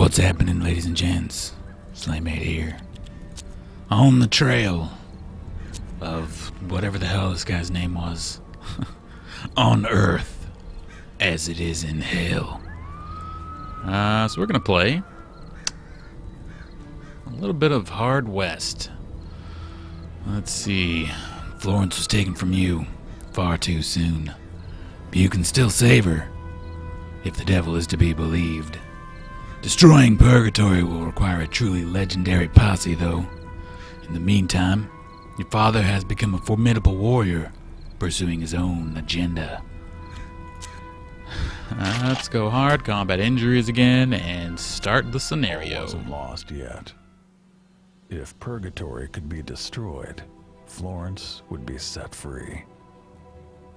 What's happening, ladies and gents? Slaymate here. On the trail of whatever the hell this guy's name was. On Earth, as it is in hell. So we're gonna play a little bit of Hard West. Let's see. Florence was taken from you far too soon. But you can still save her, if the devil is to be believed. Destroying Purgatory will require a truly legendary posse, though. In the meantime, your father has become a formidable warrior, pursuing his own agenda. Let's go hard, combat injuries again, and start the scenario. Wasn't lost yet. If Purgatory could be destroyed, Florence would be set free.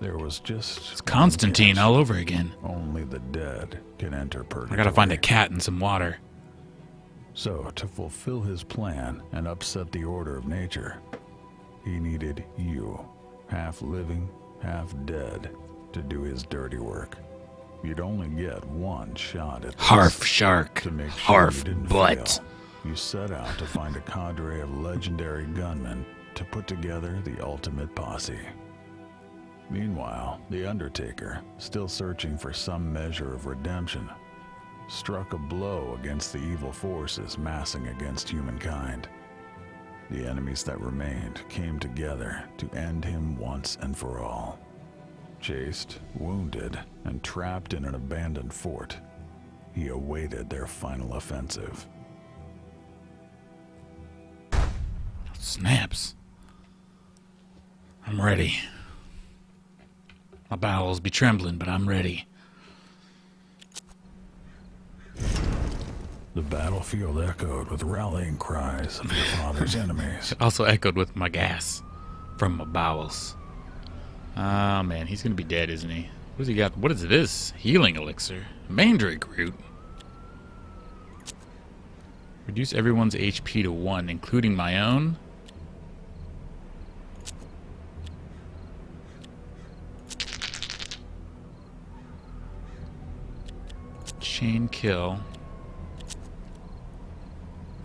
There was just... It's Constantine all over again. Only the dead can enter Purgatory. I gotta find a cat and some water. So, to fulfill his plan and upset the order of nature, he needed you, half living, half dead, to do his dirty work. You'd only get one shot at this. Harf shark, To make sure harf you didn't butt. fail, you set out to find a cadre of legendary gunmen to put together the ultimate posse. Meanwhile, the Undertaker, still searching for some measure of redemption, struck a blow against the evil forces massing against humankind. The enemies that remained came together to end him once and for all. Chased, wounded, and trapped in an abandoned fort, he awaited their final offensive. Snaps. I'm ready. My bowels be trembling, but I'm ready. The battlefield echoed with rallying cries of your father's enemies. Also echoed with my gas from my bowels. Oh man, he's gonna be dead, isn't he? What does he got? What is this? Healing elixir. Mandrake root. Reduce everyone's HP to 1, including my own. Chain kill.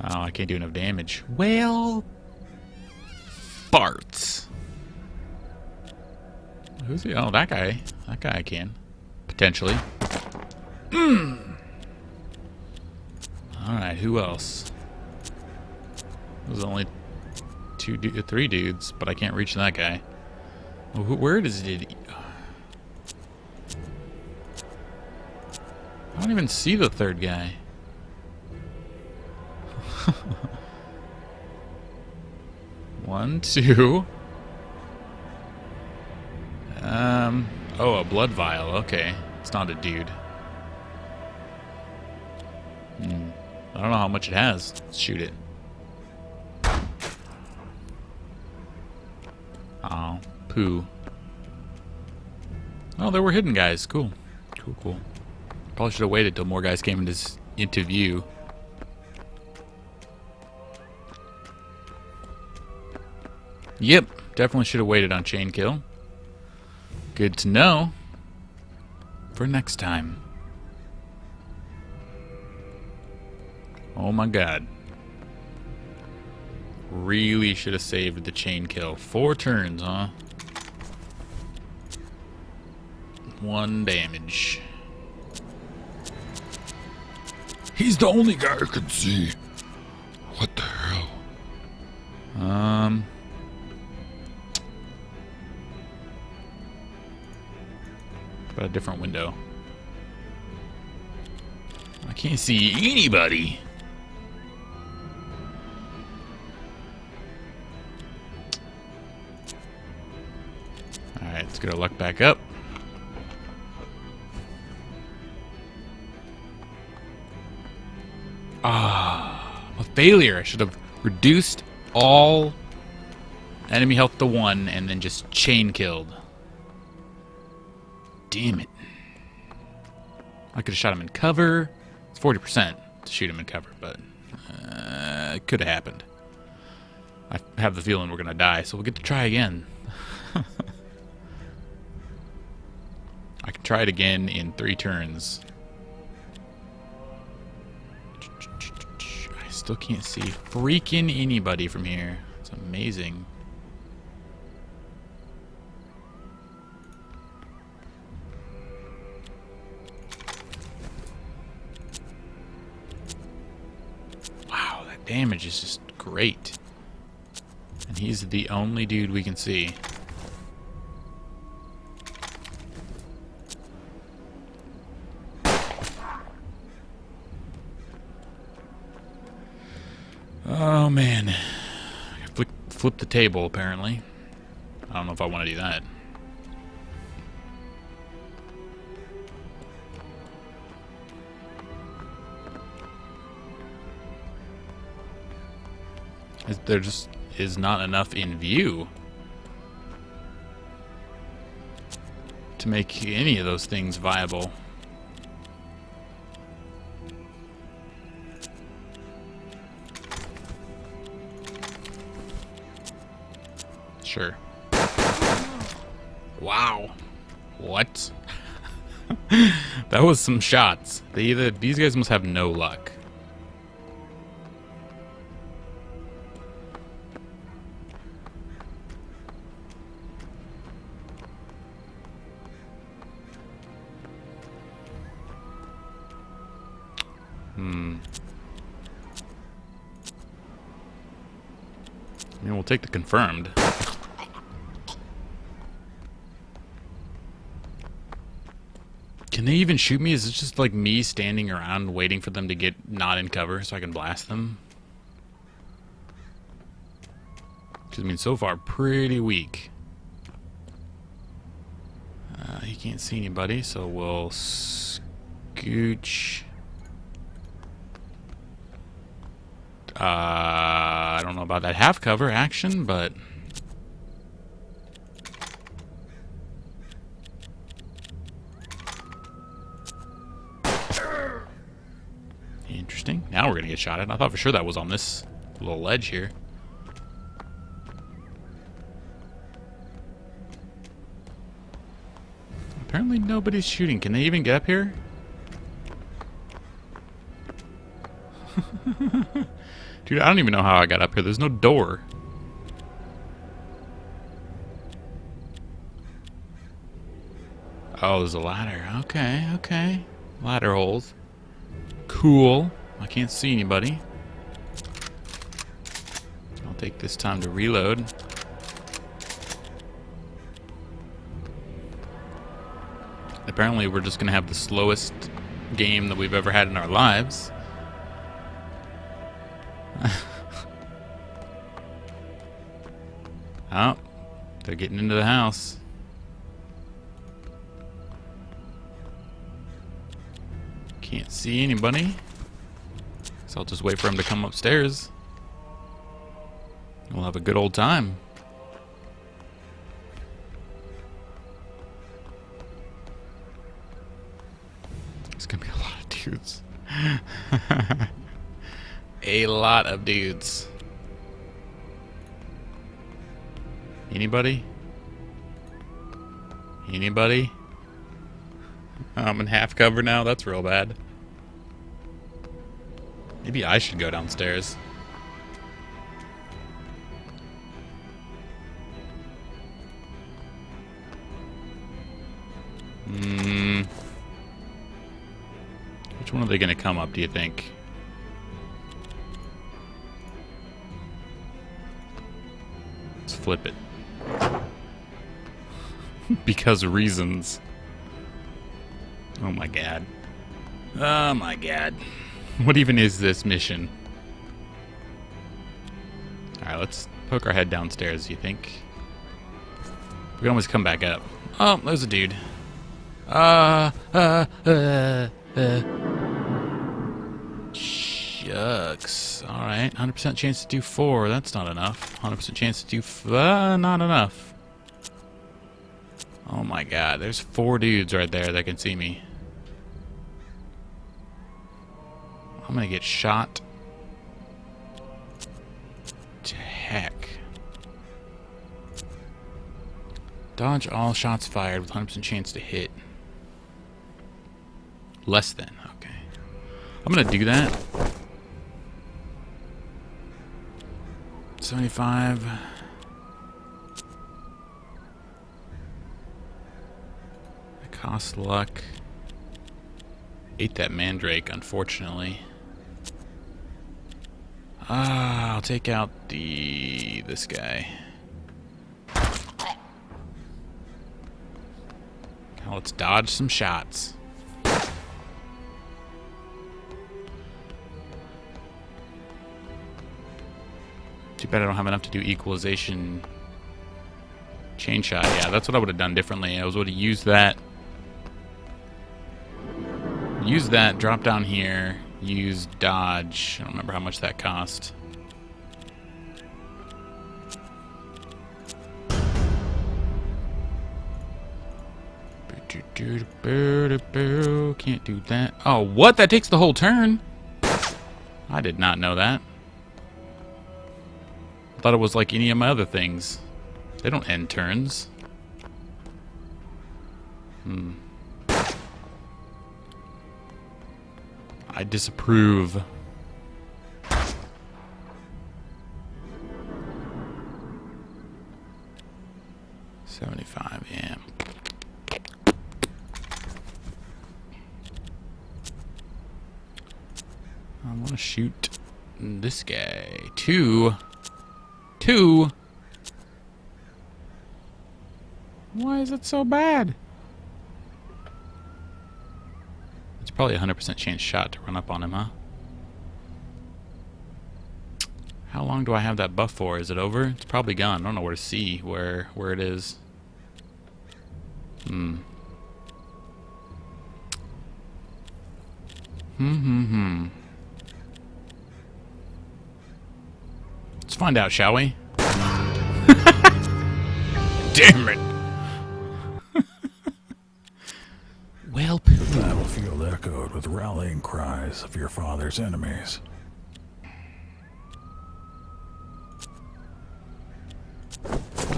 Oh, I can't do enough damage. Well, farts. Who's he? Oh, that guy. That guy I can. Potentially. Alright, who else? There's only three dudes, but I can't reach that guy. Well, where does it... I don't even see the third guy. One, two. Oh, a blood vial. Okay. It's not a dude. I don't know how much it has. Let's shoot it. Oh, poo. Oh, there were hidden guys. Cool. Cool, cool. Probably should have waited till more guys came into view. Yep, definitely should have waited on chain kill. Good to know for next time. Oh my god. Really should have saved the chain kill. 4 turns, huh? 1 damage. He's the only guy I can see. What the hell? Got a different window. I can't see anybody. Alright, let's get our luck back up. A failure. I should have reduced all enemy health to 1 and then just chain killed. Damn it. I could have shot him in cover. It's 40% to shoot him in cover, but it could have happened. I have the feeling we're going to die, so we'll get to try again. I can try it again in 3 turns. Still can't see freaking anybody from here. It's amazing. Wow, that damage is just great. And he's the only dude we can see. Oh man. Flip the table apparently. I don't know if I want to do that. There just is not enough in view to make any of those things viable. Sure. Wow. What? That was some shots. These guys must have no luck. I mean, we'll take the confirmed. Can they even shoot me? Is it just like me standing around waiting for them to get not in cover so I can blast them? Because, I mean, so far, pretty weak. He can't see anybody, so we'll scooch. I don't know about that half cover action, but... Interesting. Now we're gonna get shot at. I thought for sure that was on this little ledge here. Apparently nobody's shooting. Can they even get up here? Dude, I don't even know how I got up here. There's no door. Oh, there's a ladder. Okay, okay. Ladder holes. Cool. I can't see anybody. I'll take this time to reload. Apparently we're just gonna have the slowest game that we've ever had in our lives. Oh, they're getting into the house. Can't see anybody. So I'll just wait for him to come upstairs. We'll have a good old time. It's gonna be a lot of dudes. A lot of dudes. Anybody? Anybody? I'm in half cover now. That's real bad. Maybe I should go downstairs. Which one are they going to come up, do you think? Let's flip it. Because reasons. Oh my god. Oh my god. What even is this mission? Alright, let's poke our head downstairs, you think? We can always come back up. Oh, there's a dude. Shucks. Alright, 100% chance to do 4. That's not enough. 100% chance to do not enough. Oh my god, there's 4 dudes right there that can see me. I'm gonna get shot to heck. Dodge all shots fired with 100% chance to hit. Less than, okay. I'm gonna do that. 75. That costs luck. Ate that mandrake, unfortunately. I'll take out this guy. Now let's dodge some shots. Too bad I don't have enough to do equalization chain shot. Yeah, that's what I would have done differently. I would have used that. Use that, drop down here, use dodge. I don't remember how much that cost. Can't do that. Oh, what? That takes the whole turn? I did not know that. I thought it was like any of my other things. They don't end turns. I disapprove. $75, yeah. I want to shoot this guy. Two. Why is it so bad? It's probably a 100% chance shot to run up on him, huh? How long do I have that buff for? Is it over? It's probably gone. I don't know where to see where it is. Let's find out, shall we? Damn it! Well, The battlefield echoed with rallying cries of your father's enemies.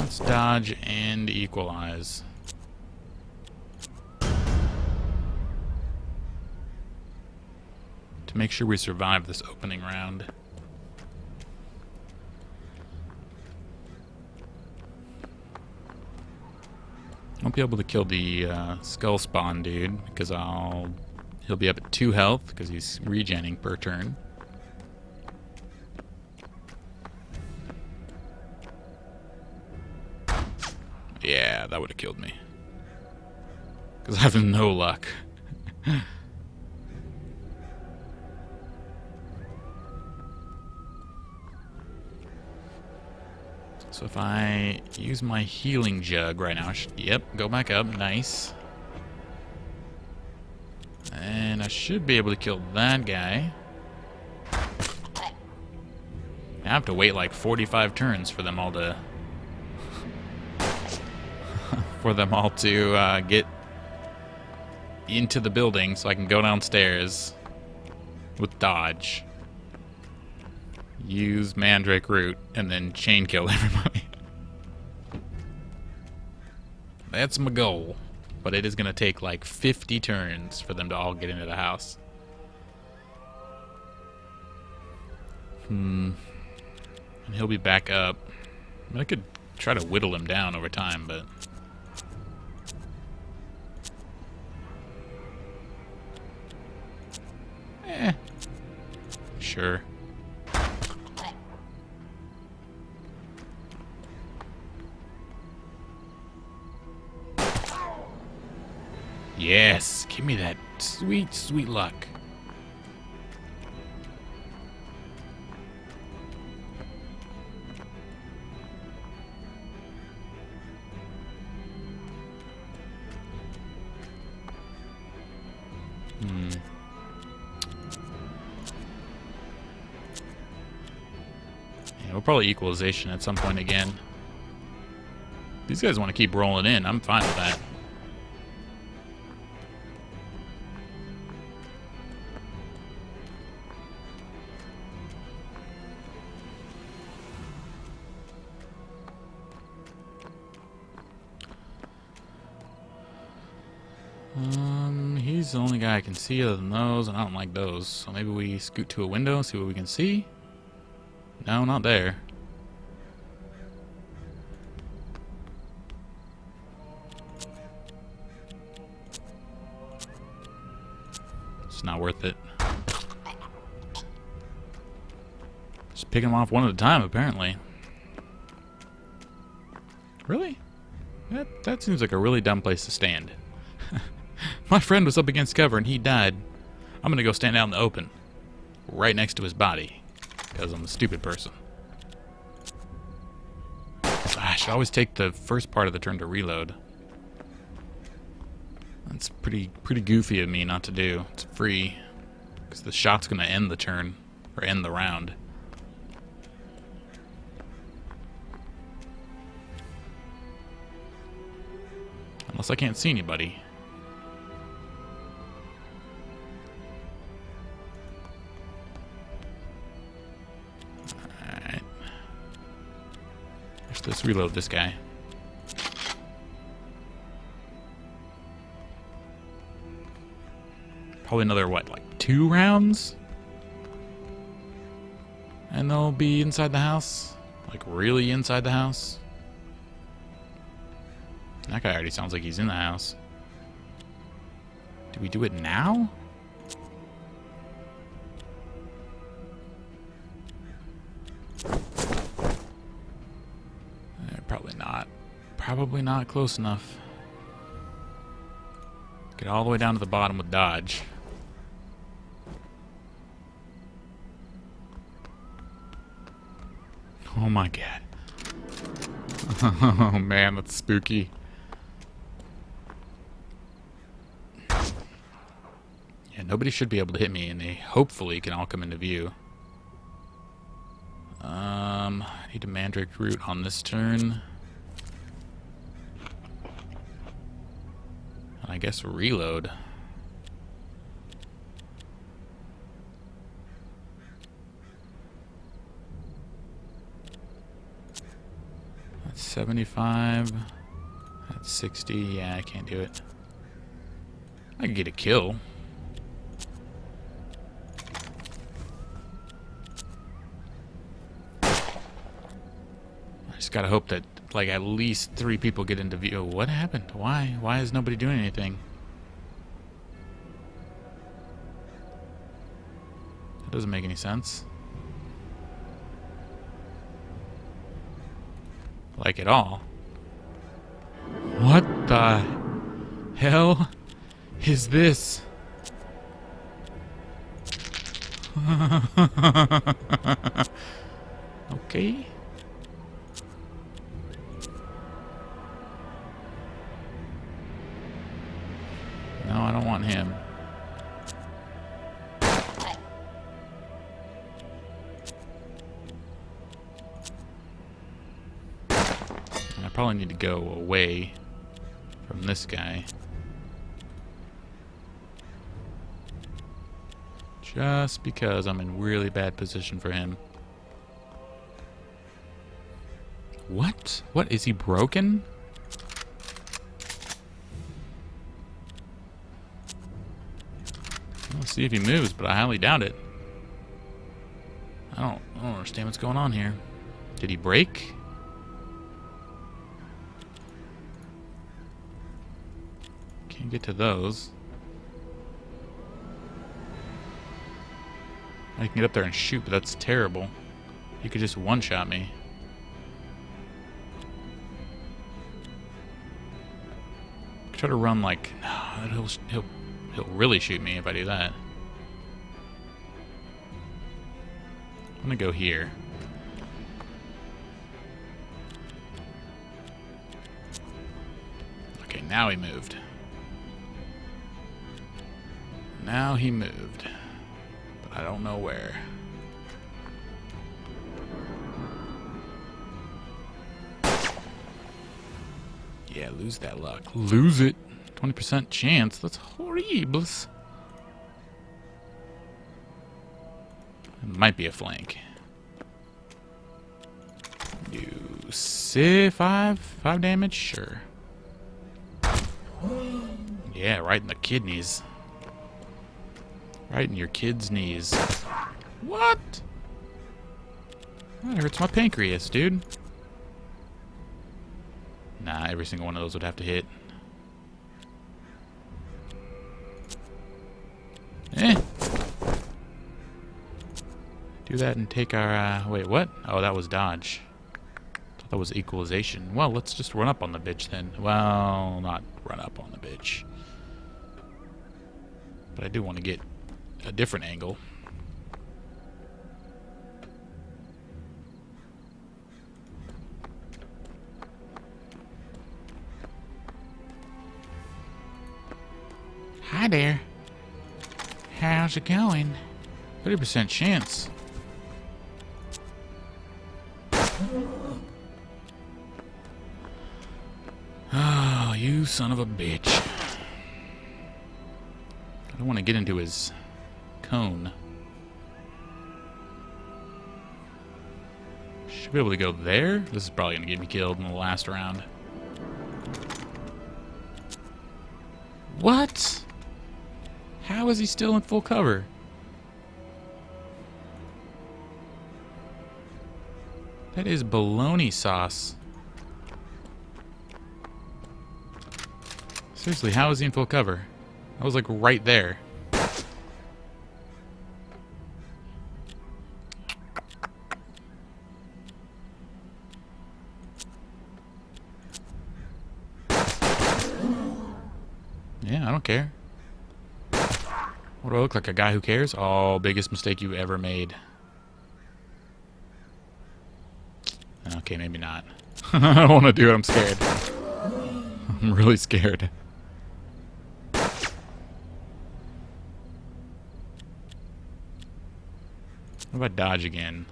let's dodge and equalize. To make sure we survive this opening round. I won't be able to kill the skull spawn dude because he'll be up at 2 health because he's regenning per turn. Yeah, that would have killed me because I have no luck. So if I use my healing jug right now, yep, go back up, nice. And I should be able to kill that guy. I have to wait like 45 turns for them all to get into the building so I can go downstairs with dodge. Use Mandrake Root, and then chain kill everybody. That's my goal. But it is going to take like 50 turns for them to all get into the house. And he'll be back up. I mean, I could try to whittle him down over time, but... Sure. Yes, give me that sweet, sweet luck. Yeah, we'll probably equalization at some point again. These guys want to keep rolling in. I'm fine with that. He's the only guy I can see other than those, and I don't like those. So maybe we scoot to a window, see what we can see. No, not there. It's not worth it. Just picking them off one at a time, apparently. Really? That seems like a really dumb place to stand. My friend was up against cover and he died. I'm gonna go stand out in the open. Right next to his body. Because I'm a stupid person. I should always take the first part of the turn to reload. That's pretty goofy of me not to do. It's free. Because the shot's gonna end the turn. Or end the round. Unless I can't see anybody. Alright. Let's reload this guy. Probably another, what, like 2 rounds? And they'll be inside the house? Like, really inside the house? That guy already sounds like he's in the house. Do we do it now? Probably not. Probably not close enough. Get all the way down to the bottom with dodge. Oh my god. Oh man, that's spooky. Yeah, nobody should be able to hit me, and they hopefully can all come into view. I need a Mandrake Root on this turn. And I guess reload. That's 75. That's 60. Yeah, I can't do it. I can get a kill. Just gotta hope that, like, at least 3 people get into view. Oh, what happened? Why is nobody doing anything? That doesn't make any sense. Like, at all. What the hell is this? Okay. No, I don't want him. And I probably need to go away from this guy. Just because I'm in really bad position for him. What? What? Is he broken? We'll see if he moves, but I highly doubt it. I don't understand what's going on here. Did he break? Can't get to those. I can get up there and shoot, but that's terrible. He could just one-shot me. Try to run like... No, he'll really shoot me if I do that. I'm gonna go here. Okay, now he moved. Now he moved. But I don't know where. Yeah, lose that luck. Lose it. 20% chance. That's horrible. It might be a flank. You see 5 damage? Sure. Yeah, right in the kidneys. Right in your kid's knees. What? That hurts my pancreas, dude. Nah, every single one of those would have to hit. Eh. that and take our, wait, what? Oh, that was dodge. Thought that was equalization. Well, let's just run up on the bitch then. Well, not run up on the bitch. But I do want to get a different angle. Hi there. How's it going? 30% chance. Oh, you son of a bitch. I don't want to get into his cone. Should be able to go there. This is probably going to get me killed in the last round. What? How is he still in full cover? That is bologna sauce. Seriously, how is he in full cover? I was like right there. Yeah, I don't care. What do I look like? A guy who cares? Oh, biggest mistake you ever made. Okay, maybe not. I don't want to do it. I'm scared. I'm really scared. What about dodge again?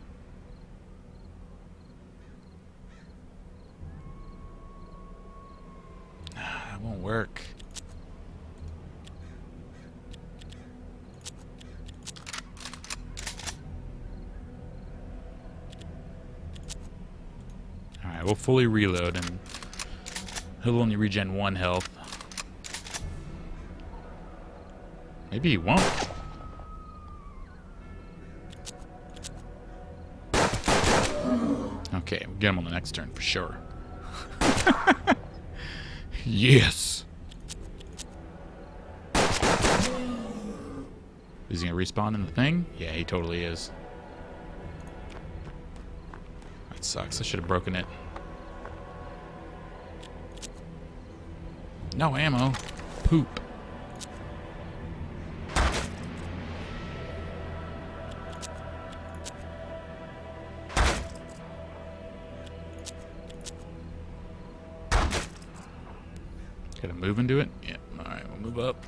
That won't work. Alright, we'll fully reload and he'll only regen 1 health. Maybe he won't. Okay, we'll get him on the next turn for sure. Yes! Is he gonna respawn in the thing? Yeah, he totally is. That sucks. I should have broken it. No ammo. Poop. Gotta move into it? Yeah. Alright, we'll move up.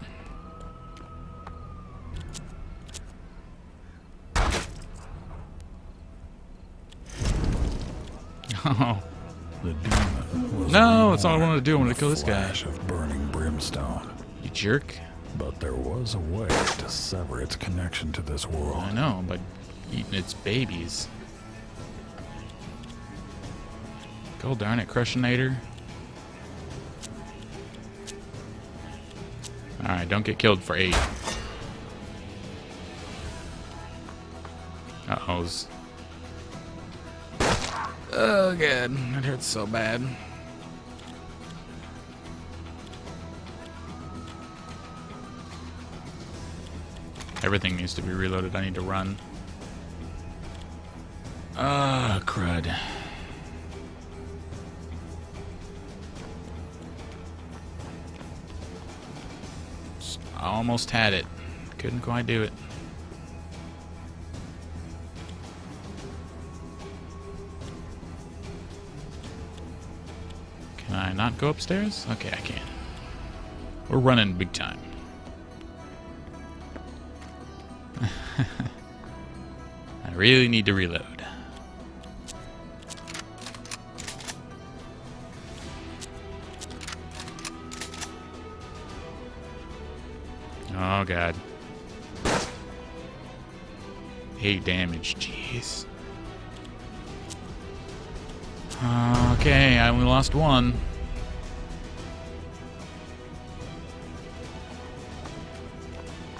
Oh. The demon was No, that's all I reborn wanted to do. I wanted to kill in a this guy. flash of burning brimstone. You jerk. But there was a way to sever its connection to this world. I know, but eating its babies. God darn it, Crushinator. Alright, don't get killed for 8. Uh-ohs. Oh, God. That hurts so bad. Everything needs to be reloaded. I need to run. Ah, crud. I almost had it. Couldn't quite do it. Can I not go upstairs? Okay, I can. We're running big time. I really need to reload. Oh god. 8 damage, jeez. Okay, I only lost 1.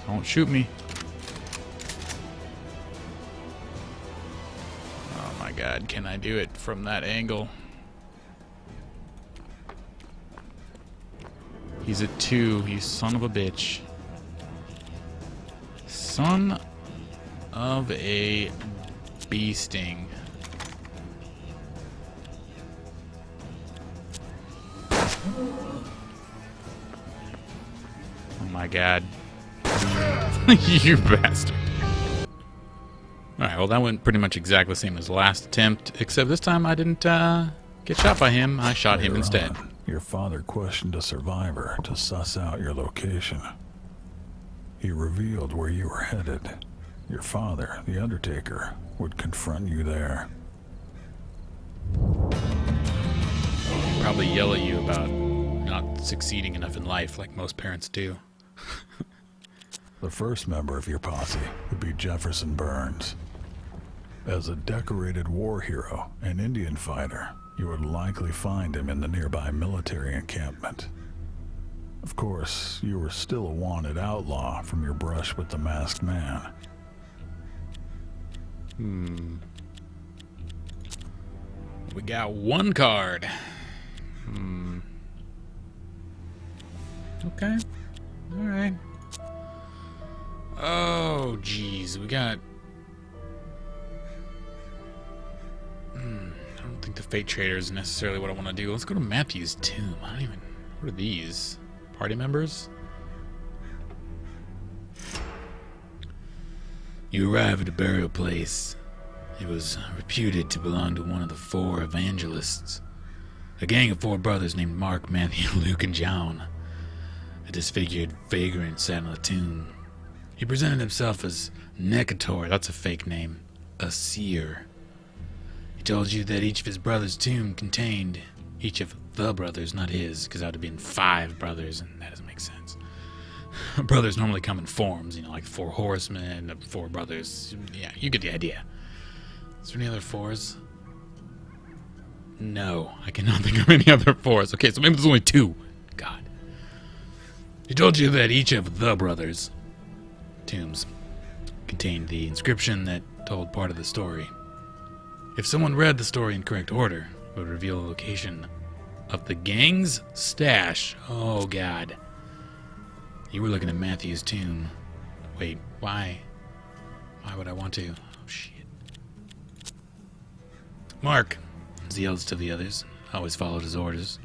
Don't shoot me. Oh my god, can I do it from that angle? He's at 2, you son of a bitch. Son of a bee sting. Oh my god. You bastard. Alright, well that went pretty much exactly the same as last attempt, except this time I didn't get shot by him, I shot him Later instead. on, your father questioned a survivor to suss out your location. He revealed where you were headed. Your father, the Undertaker, would confront you there. He'd probably yell at you about not succeeding enough in life like most parents do. The first member of your posse would be Jefferson Burns. As a decorated war hero and Indian fighter, you would likely find him in the nearby military encampment. Of course, you were still a wanted outlaw from your brush with the Masked Man. We got one card. Okay. Alright. Oh, jeez. We got... I don't think the Fate Trader is necessarily what I want to do. Let's go to Matthew's tomb. I don't even... What are these? Party members? You arrive at a burial place. It was reputed to belong to one of the 4 evangelists. A gang of 4 brothers named Mark, Matthew, Luke, and John. A disfigured vagrant sat on the tomb. He presented himself as Necator, that's a fake name, a seer. He told you that each of his brothers' tomb contained each of the brothers, not his, because that would have been 5 brothers, and that doesn't make sense. Brothers normally come in forms, you know, like 4 horsemen, 4 brothers. Yeah, you get the idea. Is there any other 4s? No, I cannot think of any other 4s. Okay, so maybe there's only 2. God. He told you that each of the brothers' tombs contained the inscription that told part of the story. If someone read the story in correct order, it would reveal the location of the gang's stash. Oh, God. You were looking at Matthew's tomb. Wait, why? Why would I want to? Oh, shit. Mark, as the eldest of the others, always followed his orders.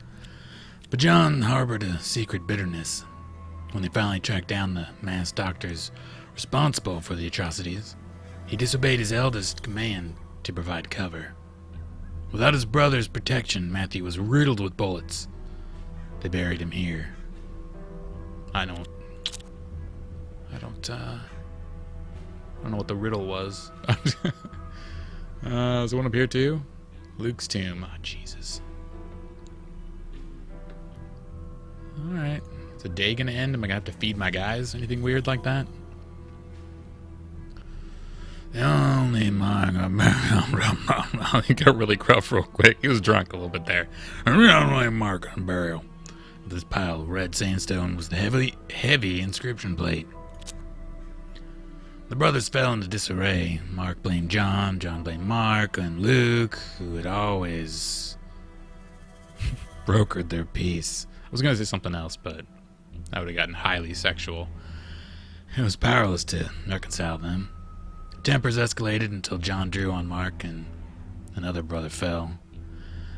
But John harbored a secret bitterness. When they finally tracked down the masked doctors responsible for the atrocities, he disobeyed his eldest command to provide cover. Without his brother's protection, Matthew was riddled with bullets. They buried him here. I don't know what the riddle was. Is there one up here too? Luke's tomb. Oh, Jesus. Alright. Is the day gonna end? Am I gonna have to feed my guys? Anything weird like that? The only Mark... He got really gruff real quick. He was drunk a little bit there. The only mark on burial. This pile of red sandstone was the heavy inscription plate. The brothers fell into disarray. Mark blamed John, John blamed Mark, and Luke, who had always brokered their peace. I was going to say something else, but that would have gotten highly sexual. It was powerless to reconcile them. Tempers escalated until John drew on Mark, and another brother fell.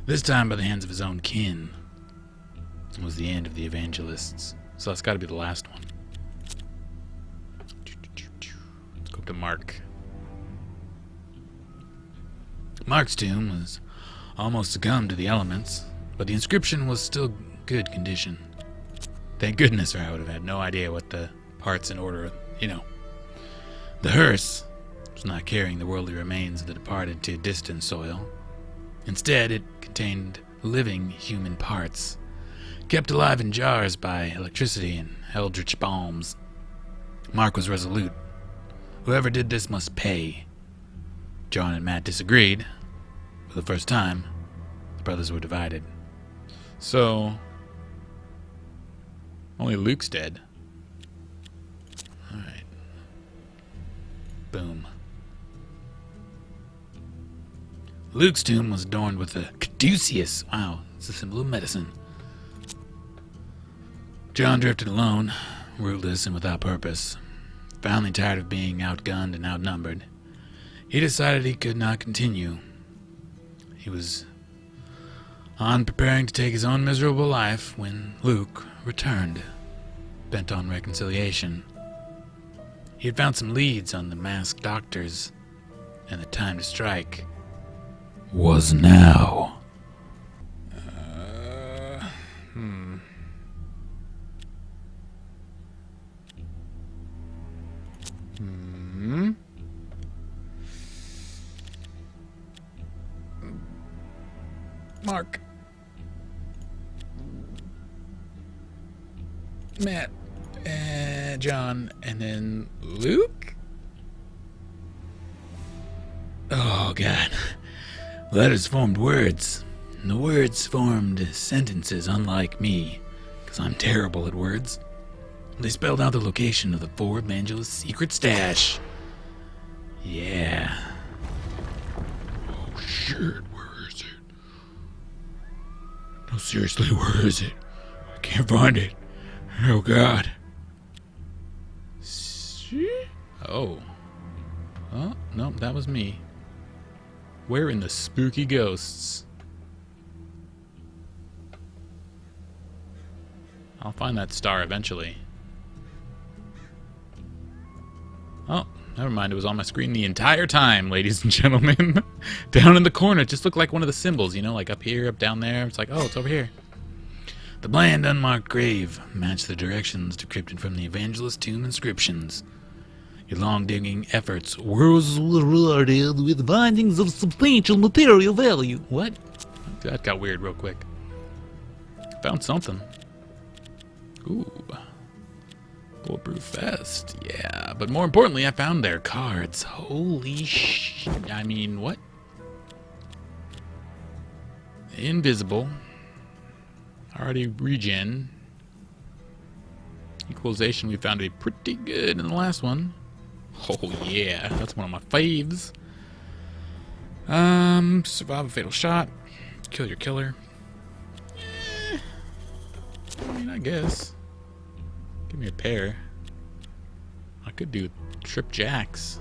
This time by the hands of his own kin. It was the end of the evangelists. So that's got to be the last one. Let's go up to Mark. Mark's tomb was almost succumbed to the elements, but the inscription was still good condition. Thank goodness, or I would have had no idea what the parts in order, you know. The hearse was not carrying the worldly remains of the departed to distant soil. Instead, it contained living human parts, kept alive in jars by electricity and eldritch bombs. Mark was resolute. Whoever did this must pay. John and Matt disagreed. For the first time, the brothers were divided. So, only Luke's dead. Alright. Boom. Luke's tomb was adorned with a caduceus. Wow, it's a symbol of medicine. John drifted alone, rootless and without purpose. Finally tired of being outgunned and outnumbered, he decided he could not continue. He was on preparing to take his own miserable life when Luke returned, bent on reconciliation. He had found some leads on the masked doctors, and the time to strike was now. Mark. Matt. John. And then Luke? Oh, God. Letters formed words. And the words formed sentences, unlike me, because I'm terrible at words. They spelled out the location of the four evangelists' secret stash. Yeah. Oh shit, where is it? No, seriously, where is it? I can't find it. Oh god. Oh. Oh, no, that was me. Where in the spooky ghosts? I'll find that star eventually. Oh, never mind. It was on my screen the entire time, ladies and gentlemen. Down in the corner, it just looked like one of the symbols, you know, like up here, up down there. It's like, oh, it's over here. The bland, unmarked grave matched the directions decrypted from the evangelist tomb inscriptions. Your long-digging efforts were rewarded with findings of substantial material value. What? That got weird real quick. Found something. Ooh. Bulletproof vest. Yeah, but more importantly, I found their cards. Holy sh... I mean, what? Invisible. Already regen. Equalization we found to be pretty good in the last one. Oh yeah, that's one of my faves. Survive a fatal shot. Kill your killer. I mean, I guess. Give me a pair. I could do trip jacks.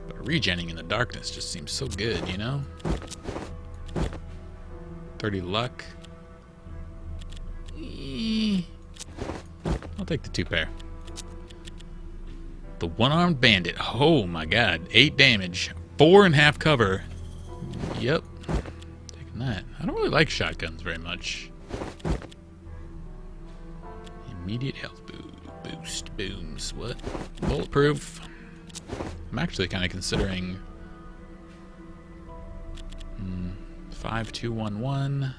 But regenning in the darkness just seems so good, you know? 30 luck. I'll take the 2 pair. The one-armed bandit. Oh my god. 8 damage. 4.5 cover. Yep. Taking that. I don't really like shotguns very much. Immediate health boost. Booms. What? Bulletproof. I'm actually kind of considering 5211.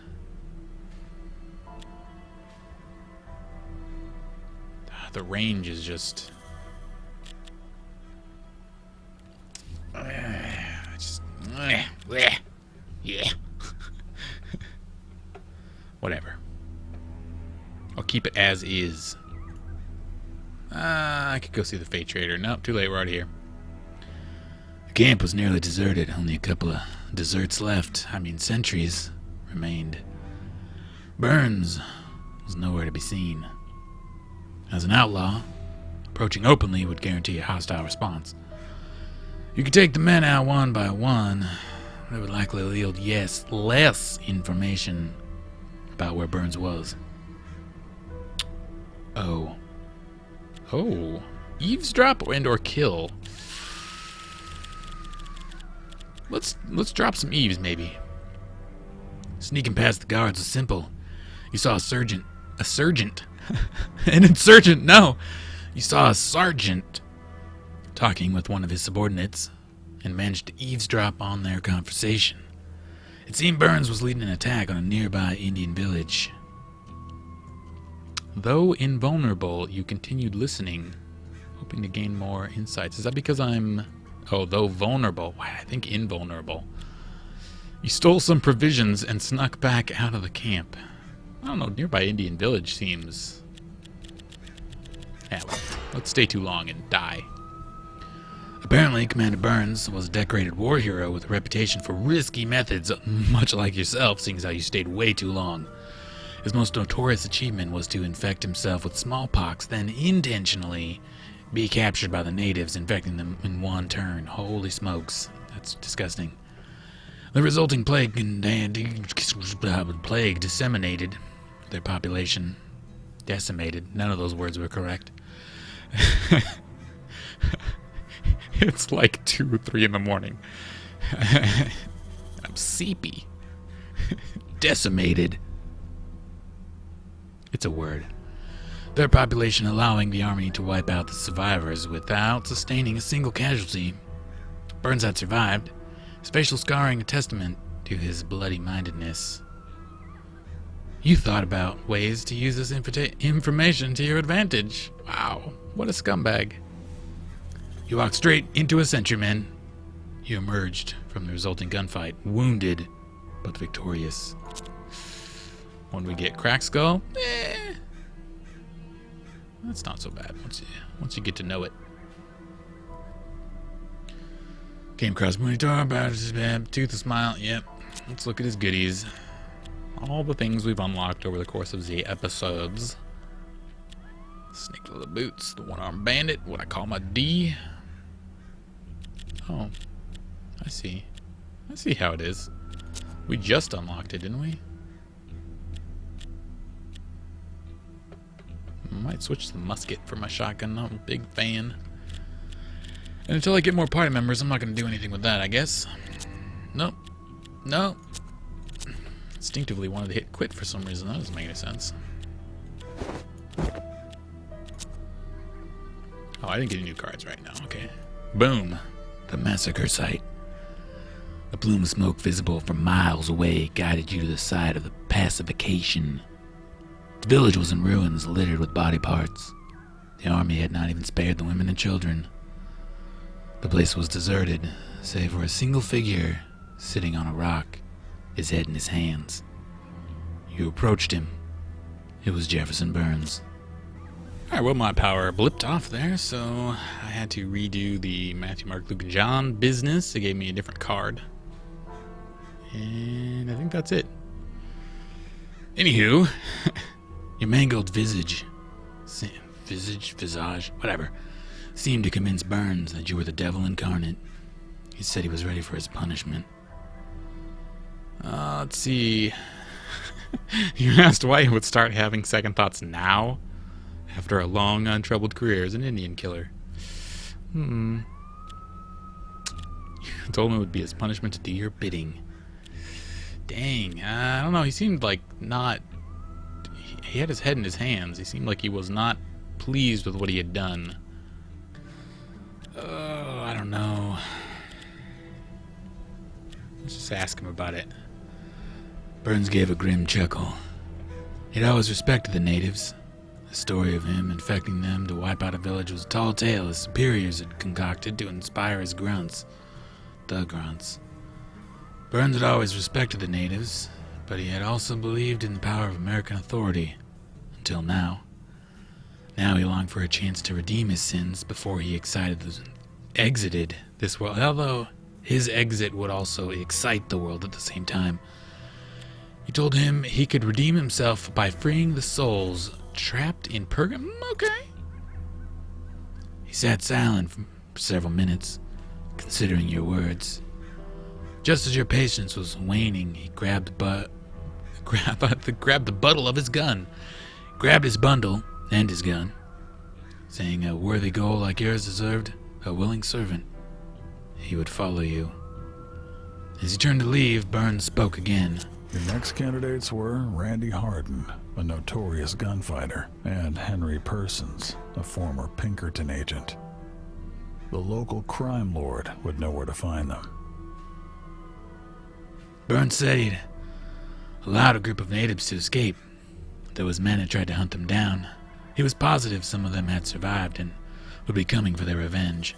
The range is just yeah. Whatever. I'll keep it as is. I could go see the Fate Trader. Nope, too late. We're already here. The camp was nearly deserted. Only a couple of deserts left. I mean, sentries remained. Burns was nowhere to be seen. As an outlaw, approaching openly would guarantee a hostile response. You could take the men out one by one. It would likely yield, yes, less information about where Burns was. Oh. Eavesdrop and or kill. Let's drop some eaves, maybe. Sneaking past the guards was simple. You saw a sergeant. An insurgent, no. You saw a sergeant talking with one of his subordinates and managed to eavesdrop on their conversation. It seemed Burns was leading an attack on a nearby Indian village. Though invulnerable, you continued listening, hoping to gain more insights. Is that because I'm... Oh, though vulnerable. Why, I think invulnerable. You stole some provisions and snuck back out of the camp. I don't know, nearby Indian village seems... Yeah, well, let's stay too long and die. Apparently, Commander Burns was a decorated war hero with a reputation for risky methods, much like yourself, seeing as how you stayed way too long. His most notorious achievement was to infect himself with smallpox, then intentionally be captured by the natives, infecting them in one turn. Holy smokes. That's disgusting. The resulting plague disseminated their population. Decimated. None of those words were correct. It's like 2 or 3 in the morning. I'm sleepy. Decimated. It's a word. Their population allowing the army to wipe out the survivors without sustaining a single casualty. Burns had survived, his facial scarring a testament to his bloody-mindedness. You thought about ways to use this information to your advantage. Wow, what a scumbag. You walked straight into a sentryman. You emerged from the resulting gunfight, wounded but victorious. When we get cracked skull, that's not so bad once you get to know it. Came across monitor about his tooth, a smile. Yep. Let's look at his goodies. All the things we've unlocked over the course of the episodes. Snake little boots, the one-armed bandit, what I call my D. Oh, I see. I see how it is. We just unlocked it, didn't we? Might switch to the musket for my shotgun. I'm a big fan. And until I get more party members, I'm not going to do anything with that, I guess. Nope. Nope. Instinctively wanted to hit quit for some reason. That doesn't make any sense. Oh, I didn't get any new cards right now. Okay. Boom. The massacre site. A plume of smoke visible from miles away guided you to the site of the pacification. The village was in ruins, littered with body parts. The army had not even spared the women and children. The place was deserted, save for a single figure sitting on a rock, his head in his hands. You approached him. It was Jefferson Burns. Alright, well, my power blipped off there, so I had to redo the Matthew, Mark, Luke, and John business. It gave me a different card. And I think that's it. Anywho, your mangled visage, whatever, seemed to convince Burns that you were the devil incarnate. He said he was ready for his punishment. Let's see. You asked why he would start having second thoughts now, after a long, untroubled career as an Indian killer. You told him it would be his punishment to do your bidding. Dang, I don't know, he seemed like not... He had his head in his hands. He seemed like he was not pleased with what he had done. Oh, I don't know. Let's just ask him about it. Burns gave a grim chuckle. He'd always respected the natives. The story of him infecting them to wipe out a village was a tall tale his superiors had concocted to inspire his grunts. The grunts. Burns had always respected the natives, but he had also believed in the power of American authority. Until now. Now he longed for a chance to redeem his sins before he exited this world. Although his exit would also excite the world at the same time. He told him he could redeem himself by freeing the souls trapped in Pergam. Okay. He sat silent for several minutes, considering your words. Just as your patience was waning, he grabbed the bundle of his gun, grabbed his bundle and his gun, saying a worthy goal like yours deserved a willing servant. He would follow you. As he turned to leave, Burns spoke again. Your next candidates were Randy Harden, a notorious gunfighter, and Henry Persons, a former Pinkerton agent. The local crime lord would know where to find them. Burns said he'd allowed a group of natives to escape, though his men had tried to hunt them down. He was positive some of them had survived and would be coming for their revenge.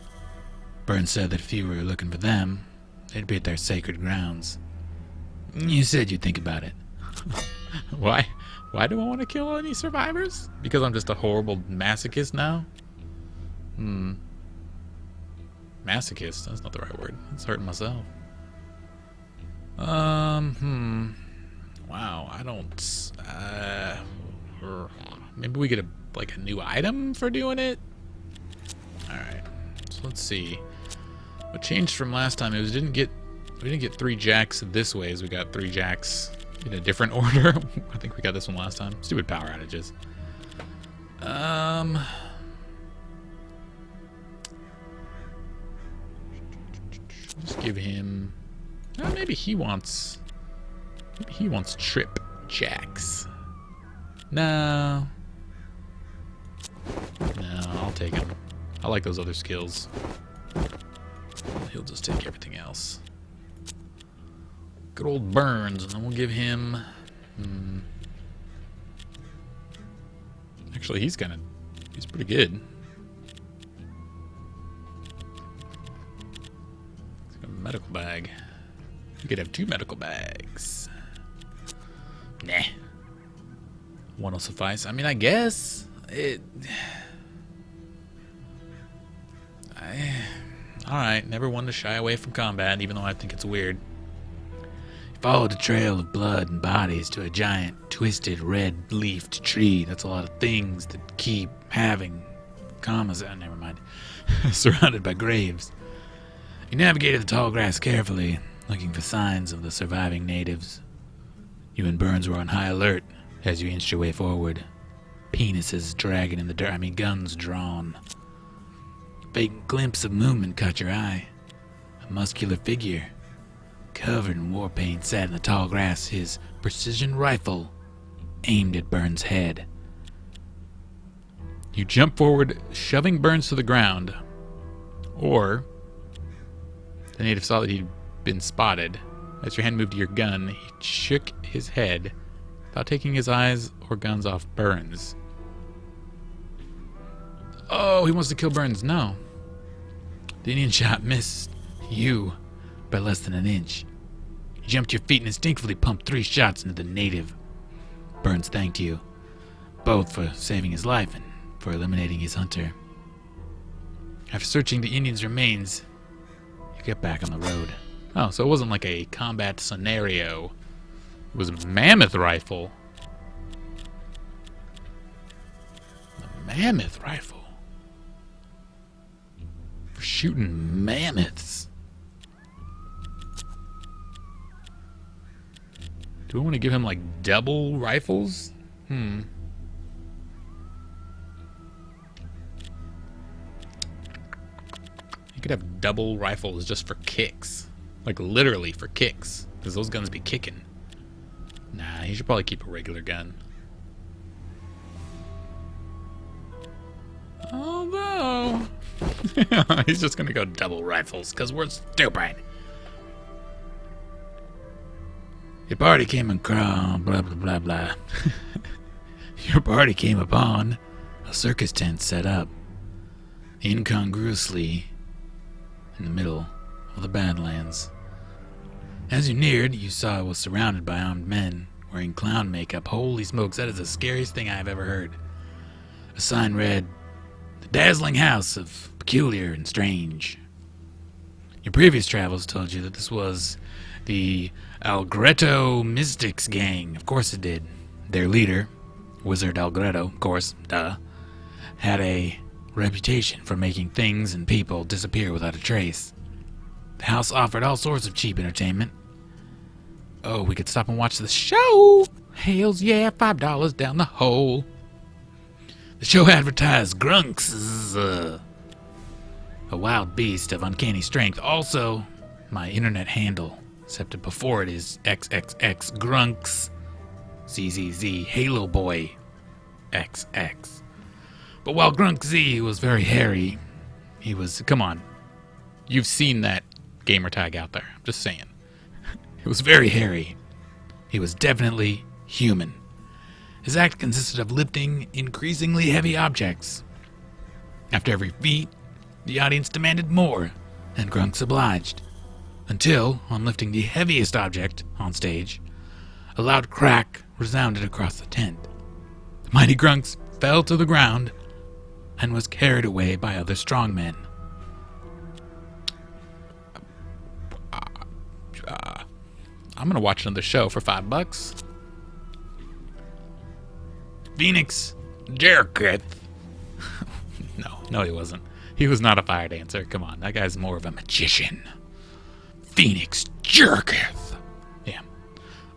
Burns said that if you were looking for them, they'd be at their sacred grounds. You said you'd think about it. Why? Why do I want to kill any survivors? Because I'm just a horrible masochist now? Masochist? That's not the right word. It's hurting myself. Wow, I don't... maybe we get a new item for doing it? So let's see. What changed from last time? It was we didn't get 3 jacks this way as we got 3 jacks in a different order. I think we got this one last time. Stupid power outages. Just give him. Maybe he wants trip jacks. No, I'll take him. I like those other skills. He'll just take everything else. Good old Burns, and then we'll give him. Actually, he's pretty good. He's got a medical bag. You could have 2 medical bags. Nah. One will suffice. I mean, I guess it. Alright, never one to shy away from combat, even though I think it's weird. You followed a trail of blood and bodies to a giant, twisted, red-leafed tree. That's a lot of things that keep having commas. Never mind. Surrounded by graves. You navigated the tall grass carefully, looking for signs of the surviving natives. You and Burns were on high alert as you inched your way forward. Penises dragging in the dirt. Guns drawn. Faint glimpse of movement caught your eye. A muscular figure, covered in war paint, sat in the tall grass, his precision rifle aimed at Burns' head. You jump forward, shoving Burns to the ground. Or, the native saw that he'd been spotted. As your hand moved to your gun, he shook his head without taking his eyes or guns off Burns. Oh, he wants to kill Burns. No. The Indian shot missed you by less than an inch. You jumped to your feet and instinctively pumped 3 shots into the native. Burns thanked you, both for saving his life and for eliminating his hunter. After searching the Indian's remains, you get back on the road. Oh, so it wasn't like a combat scenario. It was a mammoth rifle. A mammoth rifle. For shooting mammoths. Do we want to give him like double rifles? He could have double rifles just for kicks. Like literally for kicks. Because those guns be kicking. Nah, he should probably keep a regular gun. Although... he's just gonna go double rifles, because we're stupid. Your party came across... blah, blah, blah, blah. Your party came upon a circus tent set up incongruously in the middle of the Badlands. As you neared, you saw it was surrounded by armed men wearing clown makeup. Holy smokes, that is the scariest thing I've ever heard. A sign read, "The Dazzling House of Peculiar and Strange." Your previous travels told you that this was the Algretto Mystics gang. Of course it did. Their leader, Wizard Algretto, of course, duh, had a reputation for making things and people disappear without a trace. The house offered all sorts of cheap entertainment. Oh, we could stop and watch the show! Hells yeah, $5 down the hole. The show advertised Grunks, a wild beast of uncanny strength. Also, my internet handle, except before it is XXX Grunks, ZZZ Halo Boy XX. But while Grunk Z was very hairy, he was, come on, you've seen that gamer tag out there. I'm just saying. It was very hairy. He was definitely human. His act consisted of lifting increasingly heavy objects. After every feat, the audience demanded more, and Grunks obliged. Until, on lifting the heaviest object on stage, a loud crack resounded across the tent. The mighty Grunks fell to the ground and was carried away by other strongmen. I'm gonna watch another show for $5. Phoenix Jerketh. No, he wasn't. He was not a fire dancer. Come on, that guy's more of a magician. Phoenix Jerketh. Yeah,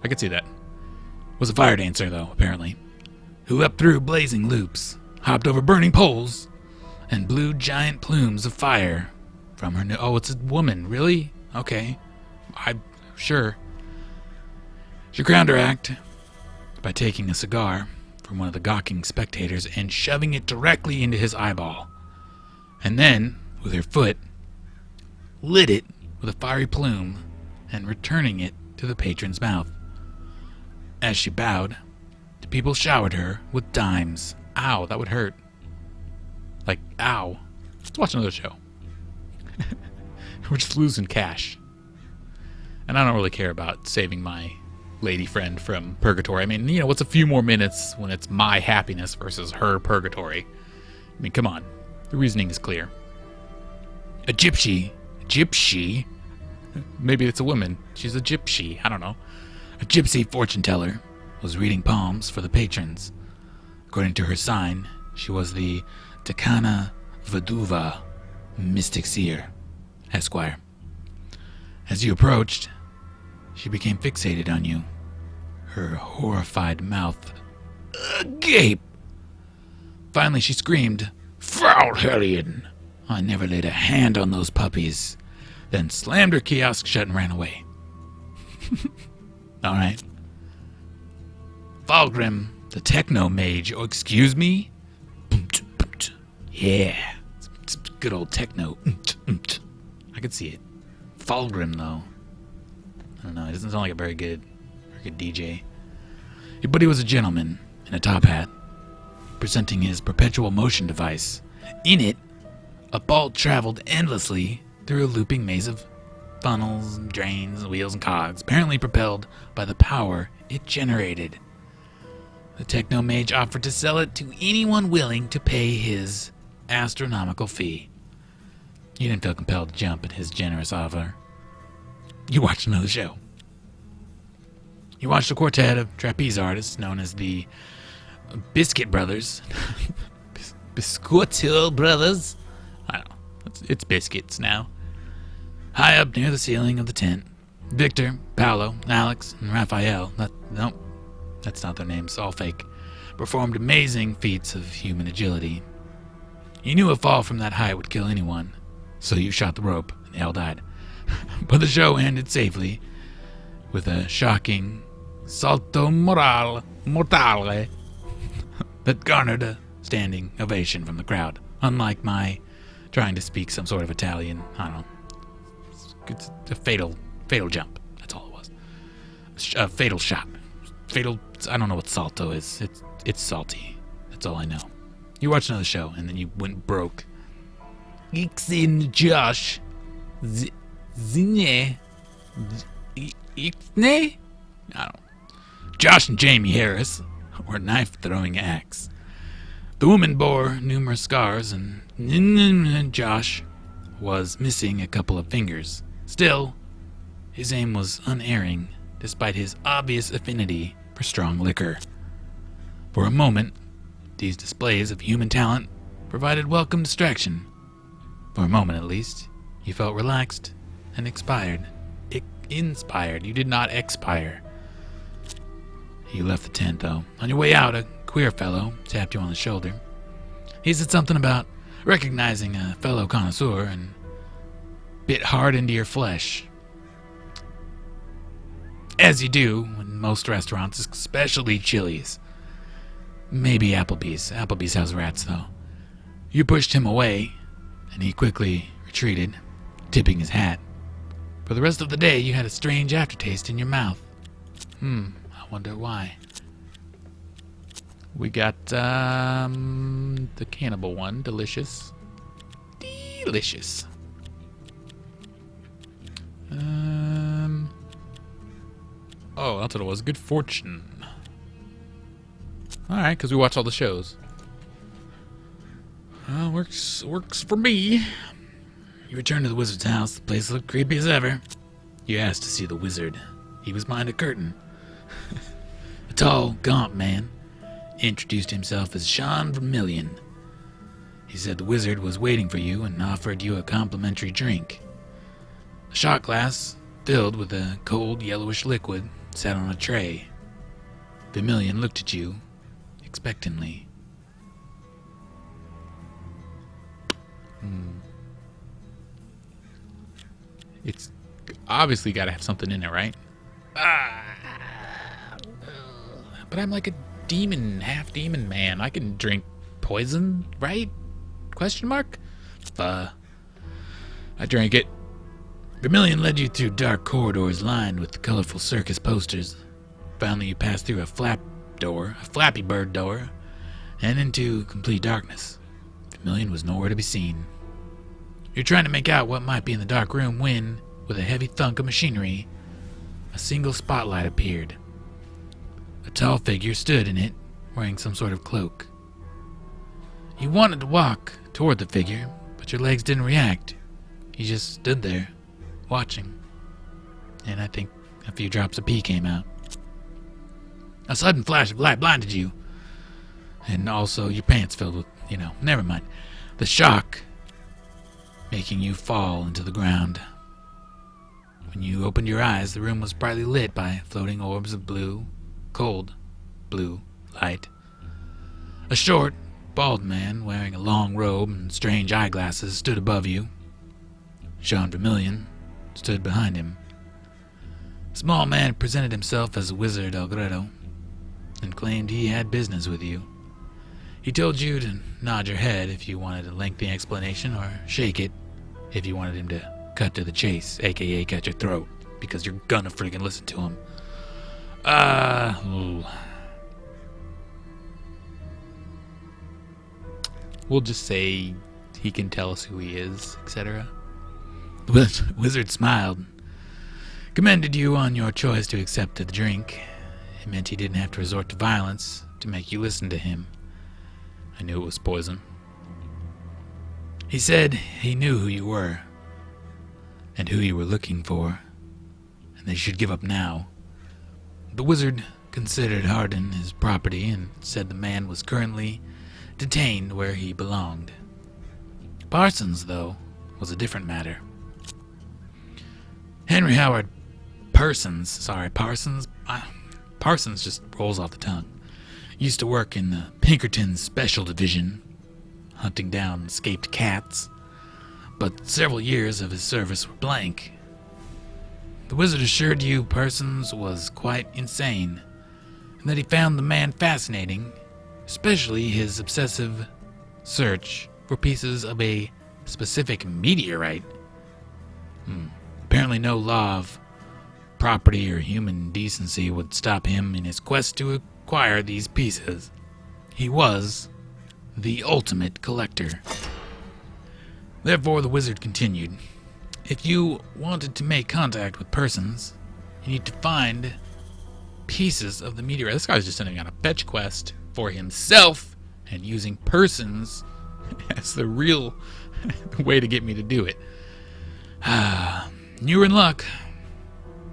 I could see that. Was a fire dancer, though, apparently. Who leapt through blazing loops, hopped over burning poles, and blew giant plumes of fire from her. Oh, it's a woman, really? Okay. Sure. She crowned her act by taking a cigar from one of the gawking spectators and shoving it directly into his eyeball. And then, with her foot, lit it with a fiery plume and returning it to the patron's mouth. As she bowed, the people showered her with dimes. Ow, that would hurt. Like, ow. Let's watch another show. We're just losing cash. And I don't really care about saving my lady friend from purgatory. I mean, what's a few more minutes when it's my happiness versus her purgatory? I mean, come on. The reasoning is clear. A gypsy? Maybe it's a woman. She's a gypsy. I don't know. A gypsy fortune teller was reading palms for the patrons. According to her sign, she was the Takana Vaduva, Mystic Seer, Esquire. As you approached, she became fixated on you, her horrified mouth agape. Finally, she screamed, "Foul hellion! I never laid a hand on those puppies," then slammed her kiosk shut and ran away. All right. Falgrim, the techno mage. Oh, excuse me? Yeah. It's good old techno. I could see it. Falgrim, though. I don't know. He doesn't sound like a very good DJ. But he was a gentleman in a top hat, presenting his perpetual motion device. In it, a ball traveled endlessly through a looping maze of funnels, drains, wheels, and cogs, apparently propelled by the power it generated. The techno mage offered to sell it to anyone willing to pay his astronomical fee. You didn't feel compelled to jump at his generous offer. You watched another show. You watched a quartet of trapeze artists known as the Biscuit Brothers. Biscuitil Brothers? I don't know. It's biscuits now. High up near the ceiling of the tent, Victor, Paolo, Alex, and Raphael, nope, that's not their names, all fake, performed amazing feats of human agility. You knew a fall from that height would kill anyone, so you shot the rope, and they all died. But the show ended safely with a shocking salto mortale that garnered a standing ovation from the crowd, unlike my trying to speak some sort of Italian. I don't know. It's a fatal jump. That's all it was. A fatal shot. I don't know what salto is. It's salty. That's all I know. You watched another show and then you went broke. Ixin Josh. Zine. Ixne? I don't know. Josh and Jamie Harris were knife-throwing acts. The woman bore numerous scars and Josh was missing a couple of fingers. Still, his aim was unerring, despite his obvious affinity for strong liquor. For a moment, these displays of human talent provided welcome distraction. For a moment, at least, you felt relaxed and inspired. You did not expire. You left the tent, though. On your way out, a queer fellow tapped you on the shoulder. He said something about recognizing a fellow connoisseur and bit hard into your flesh. As you do in most restaurants, especially Chili's. Maybe Applebee's. Applebee's has rats, though. You pushed him away, and he quickly retreated, tipping his hat. For the rest of the day, you had a strange aftertaste in your mouth. I wonder why. We got the cannibal one. Delicious. Delicious. Oh, that's what it was. Good fortune. Alright, because we watch all the shows. Well, works for me. You returned to the wizard's house. The place looked creepy as ever. You asked to see the wizard. He was behind a curtain. A tall, gaunt man introduced himself as Sean Vermillion. He said the wizard was waiting for you and offered you a complimentary drink. A shot glass filled with a cold yellowish liquid sat on a tray. Vermilion looked at you expectantly. It's obviously got to have something in it, right? But I'm like a demon, half demon man. I can drink poison, right? Question mark? I drank it. Vermilion led you through dark corridors lined with colorful circus posters. Finally, you passed through a Flappy Bird door, and into complete darkness. Vermilion was nowhere to be seen. You're trying to make out what might be in the dark room when, with a heavy thunk of machinery, a single spotlight appeared. A tall figure stood in it, wearing some sort of cloak. You wanted to walk toward the figure, but your legs didn't react. You just stood there, watching. And I think a few drops of pee came out. A sudden flash of light blinded you. And also your pants filled with, never mind. The shock making you fall into the ground. When you opened your eyes, the room was brightly lit by floating orbs of cold blue light. A short, bald man wearing a long robe and strange eyeglasses stood above you. Jean Vermilion stood behind him. The small man presented himself as Wizard Algredo and claimed he had business with you. He told you to nod your head if you wanted a lengthy explanation, or shake it if you wanted him to cut to the chase, aka cut your throat, because you're gonna freaking listen to him. We'll just say he can tell us who he is, etc. The wizard smiled, commended you on your choice to accept the drink. It meant he didn't have to resort to violence to make you listen to him. I knew it was poison. He said he knew who you were, and who you were looking for, and they should give up now. The wizard considered Hardin his property and said the man was currently detained where he belonged. Parsons, though, was a different matter. Henry Howard Parsons just rolls off the tongue. Used to work in the Pinkerton Special Division, hunting down escaped cats, but several years of his service were blank. The wizard assured you Parsons was quite insane, and that he found the man fascinating, especially his obsessive search for pieces of a specific meteorite. Apparently no law of property or human decency would stop him in his quest to acquire these pieces. He was the ultimate collector. Therefore, the wizard continued, if you wanted to make contact with Parsons, you need to find pieces of the meteorite. This guy's just sending out a fetch quest for himself and using Parsons as the real way to get me to do it. You were in luck.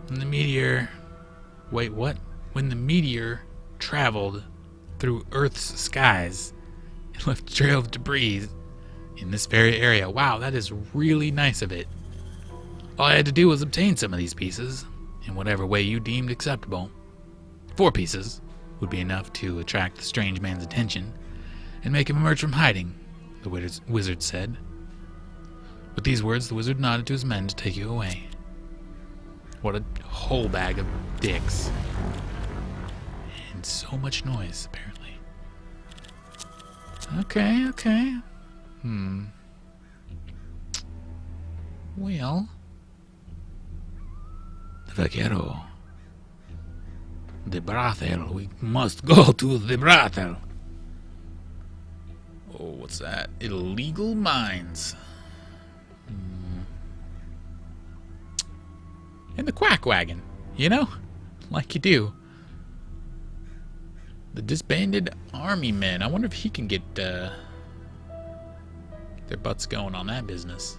When the meteor traveled through Earth's skies, it left a trail of debris in this very area. Wow, that is really nice of it. All I had to do was obtain some of these pieces in whatever way you deemed acceptable. 4 pieces would be enough to attract the strange man's attention and make him emerge from hiding, the wizard said. With these words, the wizard nodded to his men to take you away. What a whole bag of dicks. And so much noise, apparently. Okay. Well. The vaquero. The brothel. We must go to the brothel. Oh, what's that? Illegal mines. And the quack wagon, like you do. The disbanded army men. I wonder if he can get their butts going on that business.